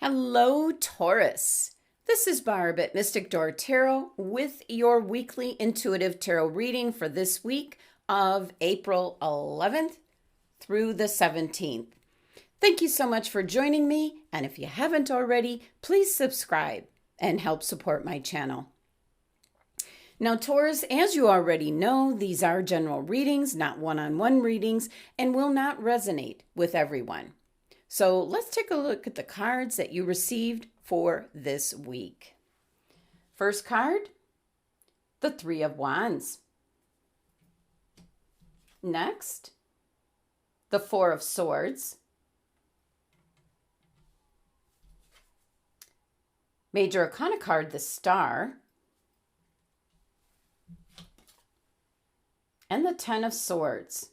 Hello, Taurus. This is Barb at Mystic Door Tarot with your weekly intuitive tarot reading for this week of April 11th through the 17th. Thank you so much for joining me, and if you haven't already, please subscribe and help support my channel. Now, Taurus, as you already know, these are general readings, not one-on-one readings, and will not resonate with everyone. So let's take a look at the cards that you received for this week. First card, the Three of Wands. Next, the Four of Swords. Major Arcana card, the Star. And the Ten of Swords.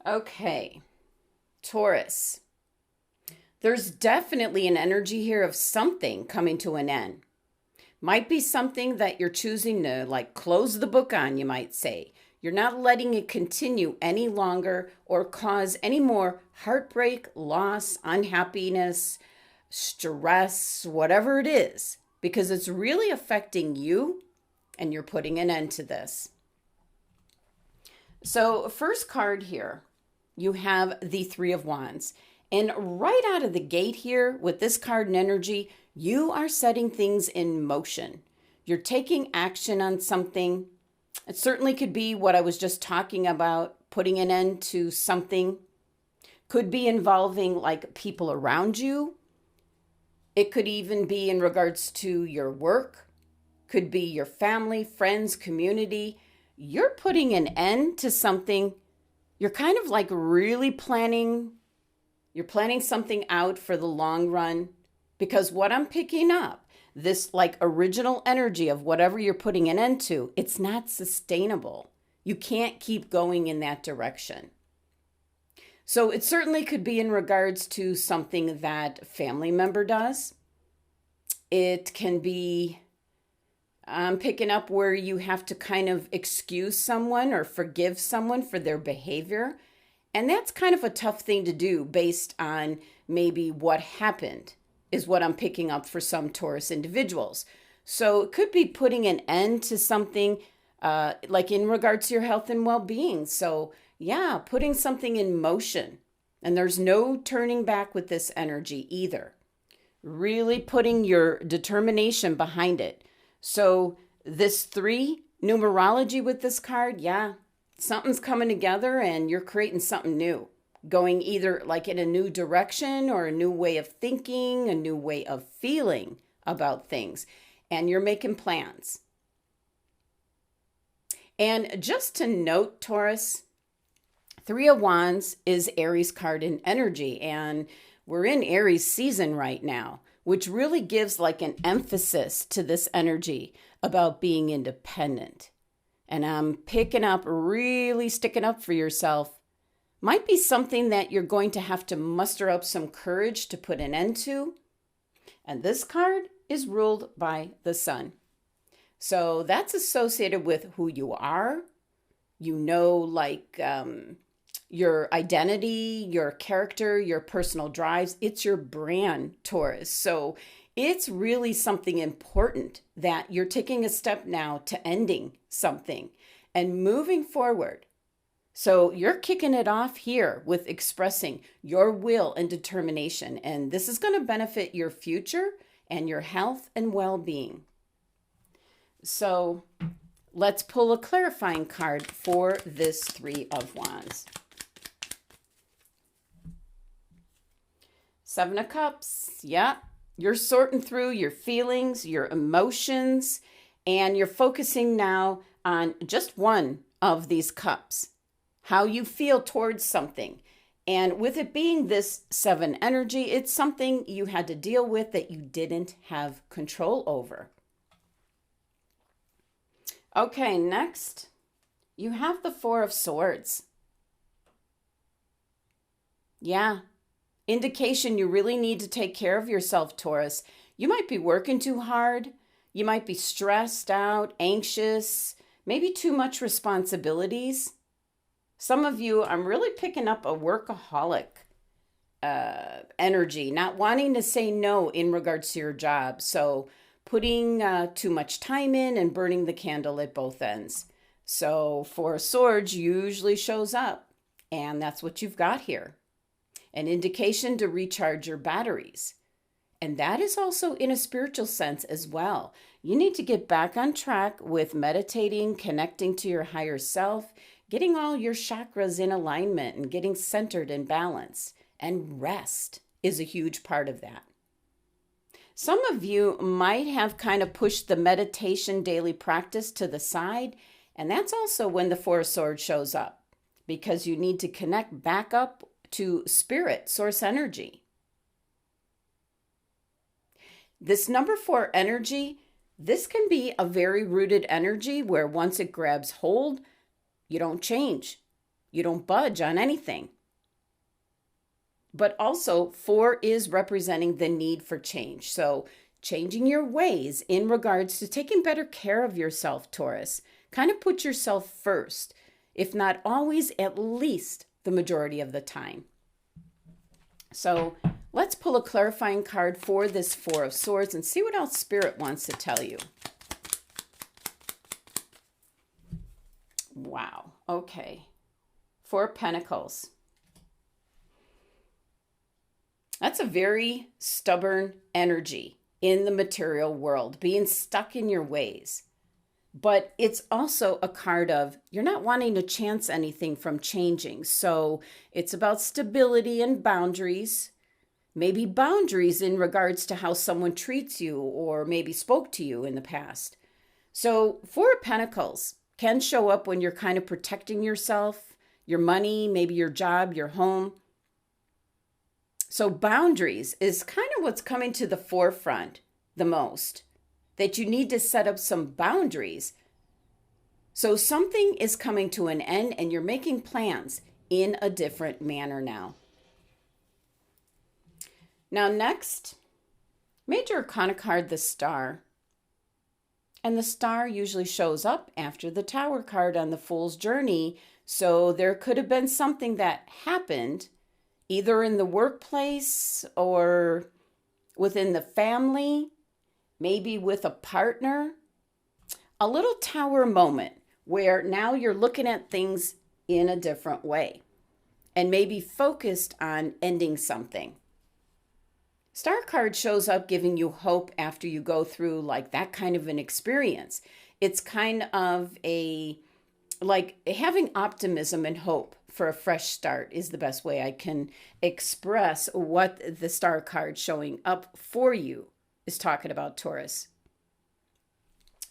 Okay. Taurus, there's definitely an energy here of something coming to an end. Might be something that you're choosing to close the book on, you might say. You're not letting it continue any longer or cause any more heartbreak, loss, unhappiness, stress, whatever it is, because it's really affecting you and you're putting an end to this. So first card here. You have the Three of Wands. And right out of the gate here, with this card and energy, you are setting things in motion. You're taking action on something. It certainly could be what I was just talking about, putting an end to something. Could be involving people around you. It could even be in regards to your work. Could be your family, friends, community. You're putting an end to something. You're kind of really planning, you're planning something out for the long run, because what I'm picking up, this original energy of whatever you're putting an end to, it's not sustainable. You can't keep going in that direction. So it certainly could be in regards to something that a family member does. It can be picking up where you have to kind of excuse someone or forgive someone for their behavior. And that's kind of a tough thing to do based on maybe what happened, is what I'm picking up for some Taurus individuals. So it could be putting an end to something in regards to your health and well-being. So yeah, putting something in motion. And there's no turning back with this energy either. Really putting your determination behind it. So this 3 numerology with this card, yeah, something's coming together and you're creating something new. Going either in a new direction or a new way of thinking, a new way of feeling about things. And you're making plans. And just to note, Taurus, Three of Wands is Aries card in energy. And we're in Aries season right now, which really gives an emphasis to this energy about being independent. And I'm picking up, really sticking up for yourself. Might be something that you're going to have to muster up some courage to put an end to. And this card is ruled by the Sun. So that's associated with who you are. Your identity, your character, your personal drives. It's your brand, Taurus. So it's really something important that you're taking a step now to ending something and moving forward. So you're kicking it off here with expressing your will and determination. And this is going to benefit your future and your health and well-being. So let's pull a clarifying card for this Three of Wands. Seven of Cups, yeah. You're sorting through your feelings, your emotions, and you're focusing now on just one of these cups. How you feel towards something. And with it being this 7 energy, it's something you had to deal with that you didn't have control over. Okay, next, you have the Four of Swords. Yeah. Indication you really need to take care of yourself, Taurus. You might be working too hard. You might be stressed out, anxious, maybe too much responsibilities. Some of you, I'm really picking up a workaholic energy, not wanting to say no in regards to your job. So putting too much time in and burning the candle at both ends. So Four of Swords usually shows up, and that's what you've got here. An indication to recharge your batteries. And that is also in a spiritual sense as well. You need to get back on track with meditating, connecting to your higher self, getting all your chakras in alignment and getting centered and balanced. And rest is a huge part of that. Some of you might have kind of pushed the meditation daily practice to the side, and that's also when the Four of Swords shows up, because you need to connect back up to spirit, source energy. This number 4 energy, this can be a very rooted energy where once it grabs hold, you don't change. You don't budge on anything. But also 4 is representing the need for change. So changing your ways in regards to taking better care of yourself, Taurus. Kind of put yourself first, if not always, at least the majority of the time. So let's pull a clarifying card for this Four of Swords and see what else Spirit wants to tell you. Wow. Okay. Four of Pentacles. That's a very stubborn energy in the material world, being stuck in your ways. But it's also a card of you're not wanting to chance anything from changing. So it's about stability and boundaries. Maybe boundaries in regards to how someone treats you or maybe spoke to you in the past. So Four of Pentacles can show up when you're kind of protecting yourself, your money, maybe your job, your home. So boundaries is kind of what's coming to the forefront the most. That you need to set up some boundaries. So something is coming to an end and you're making plans in a different manner now. Now next, Major Arcana card, the Star. And the Star usually shows up after the Tower card on the Fool's Journey. So there could have been something that happened either in the workplace or within the family, maybe with a partner. A little Tower moment where now you're looking at things in a different way and maybe focused on ending something. Star card shows up giving you hope after you go through like that kind of an experience. It's kind of like having optimism and hope for a fresh start is the best way I can express what the Star card showing up for you is talking about, Taurus.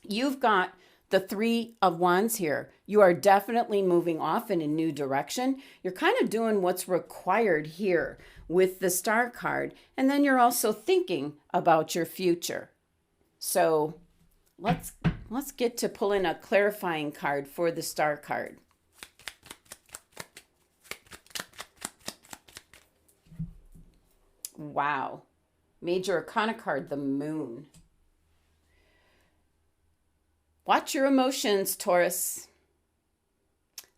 You've got the Three of Wands here. You are definitely moving off in a new direction. You're kind of doing what's required here with the Star card, and then you're also thinking about your future. So let's get to pulling a clarifying card for the Star card. Wow. Major Arcana card, the Moon. Watch your emotions, Taurus.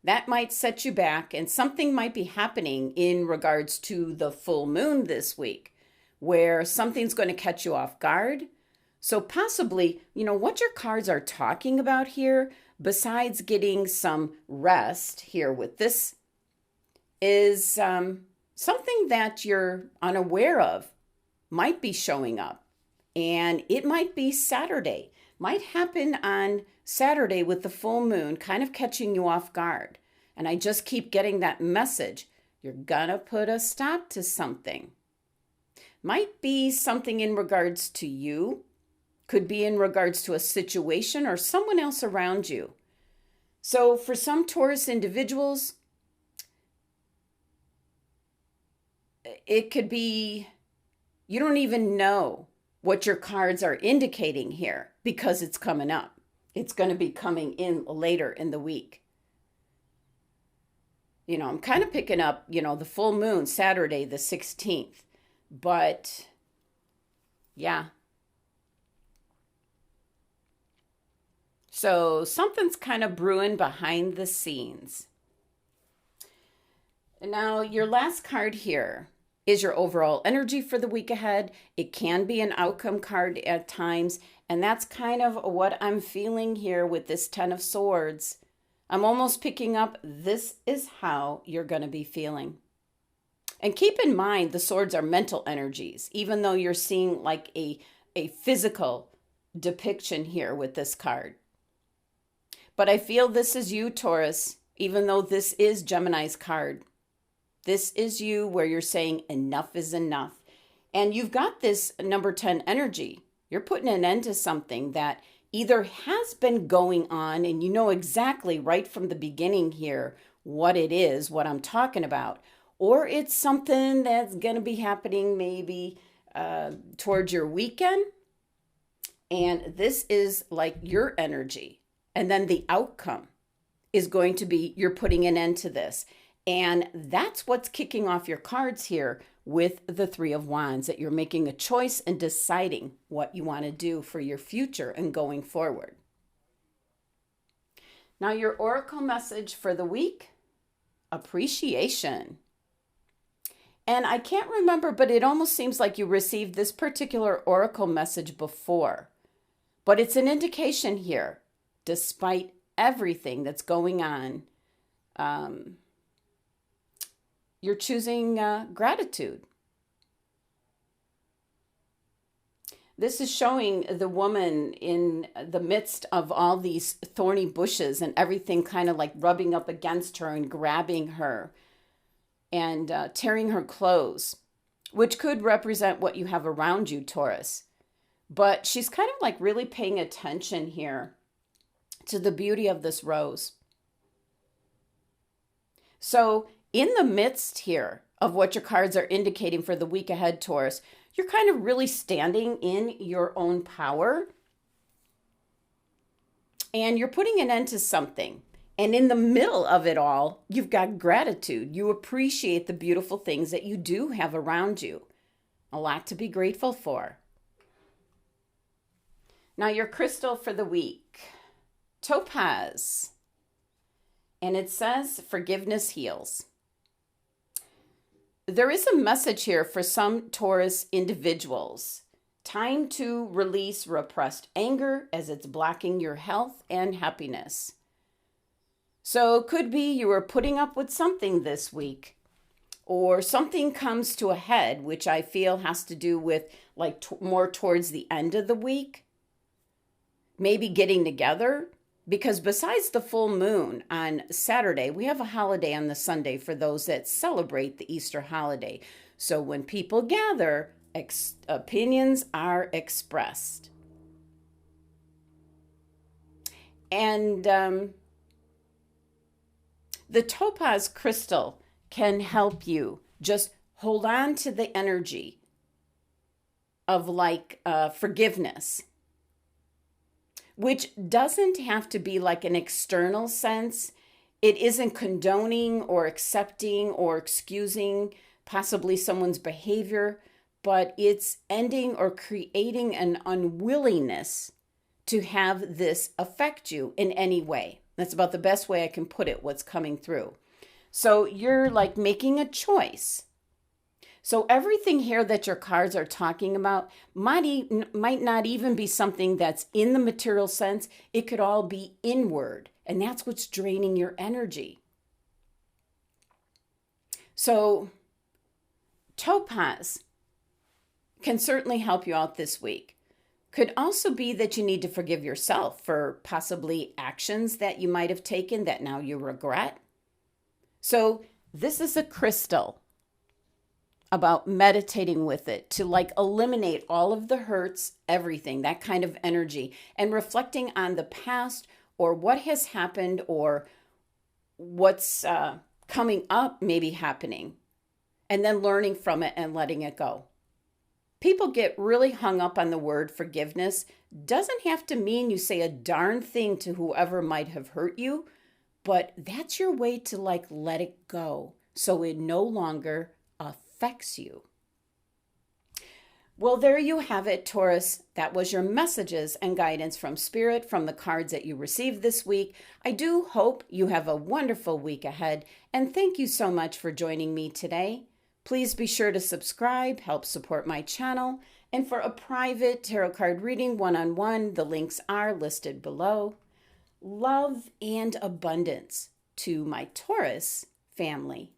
That might set you back, and something might be happening in regards to the full moon this week, where something's going to catch you off guard. So possibly, what your cards are talking about here, besides getting some rest here with this, is something that you're unaware of might be showing up. And it might be Saturday. Might happen on Saturday with the full moon, kind of catching you off guard. And I just keep getting that message. You're gonna put a stop to something. Might be something in regards to you. Could be in regards to a situation or someone else around you. So for some Taurus individuals, it could be you don't even know what your cards are indicating here because it's coming up. It's going to be coming in later in the week. I'm kind of picking up, the full moon, Saturday, the 16th. But, yeah. So something's kind of brewing behind the scenes. And now your last card here. is your overall energy for the week ahead. It can be an outcome card at times, and that's kind of what I'm feeling here with this Ten of Swords. I'm almost picking up, this is how you're going to be feeling. And keep in mind, the swords are mental energies, even though you're seeing like a physical depiction here with this card. But I feel this is you, Taurus, even though this is Gemini's card. This is you where you're saying enough is enough. And you've got this number 10 energy. You're putting an end to something that either has been going on, and you know exactly right from the beginning here what it is, what I'm talking about, or it's something that's going to be happening maybe towards your weekend. And this is like your energy. And then the outcome is going to be you're putting an end to this. And that's what's kicking off your cards here with the Three of Wands, that you're making a choice and deciding what you want to do for your future and going forward. Now, your oracle message for the week, appreciation. And I can't remember, but it almost seems like you received this particular oracle message before. But it's an indication here, despite everything that's going on, you're choosing gratitude. This is showing the woman in the midst of all these thorny bushes and everything kind of like rubbing up against her and grabbing her and tearing her clothes, which could represent what you have around you, Taurus. But she's kind of like really paying attention here to the beauty of this rose. So in the midst here of what your cards are indicating for the week ahead, Taurus, you're kind of really standing in your own power. And you're putting an end to something. And in the middle of it all, you've got gratitude. You appreciate the beautiful things that you do have around you. A lot to be grateful for. Now, your crystal for the week, topaz. And it says, forgiveness heals. There is a message here for some Taurus individuals. Time to release repressed anger as it's blocking your health and happiness. So it could be you are putting up with something this week, or something comes to a head, which I feel has to do with like more towards the end of the week. Maybe getting together, because besides the full moon on Saturday, we have a holiday on the Sunday for those that celebrate the Easter holiday. So when people gather, opinions are expressed. And the topaz crystal can help you just hold on to the energy of like forgiveness, which doesn't have to be like an external sense. It isn't condoning or accepting or excusing possibly someone's behavior, but it's ending or creating an unwillingness to have this affect you in any way. That's about the best way I can put it, what's coming through. So you're like making a choice. So everything here that your cards are talking about might not even be something that's in the material sense. It could all be inward, and that's what's draining your energy. So topaz can certainly help you out this week. Could also be that you need to forgive yourself for possibly actions that you might have taken that now you regret. So this is a crystal about meditating with it to like eliminate all of the hurts, everything, that kind of energy, and reflecting on the past or what has happened or what's coming up maybe happening, and then learning from it and letting it go. People get really hung up on the word forgiveness. Doesn't have to mean you say a darn thing to whoever might have hurt you, but that's your way to like let it go so it no longer affects you. Well, there you have it, Taurus. That was your messages and guidance from Spirit from the cards that you received this week. I do hope you have a wonderful week ahead, and thank you so much for joining me today. Please be sure to subscribe, help support my channel, and for a private tarot card reading one-on-one, the links are listed below. Love and abundance to my Taurus family.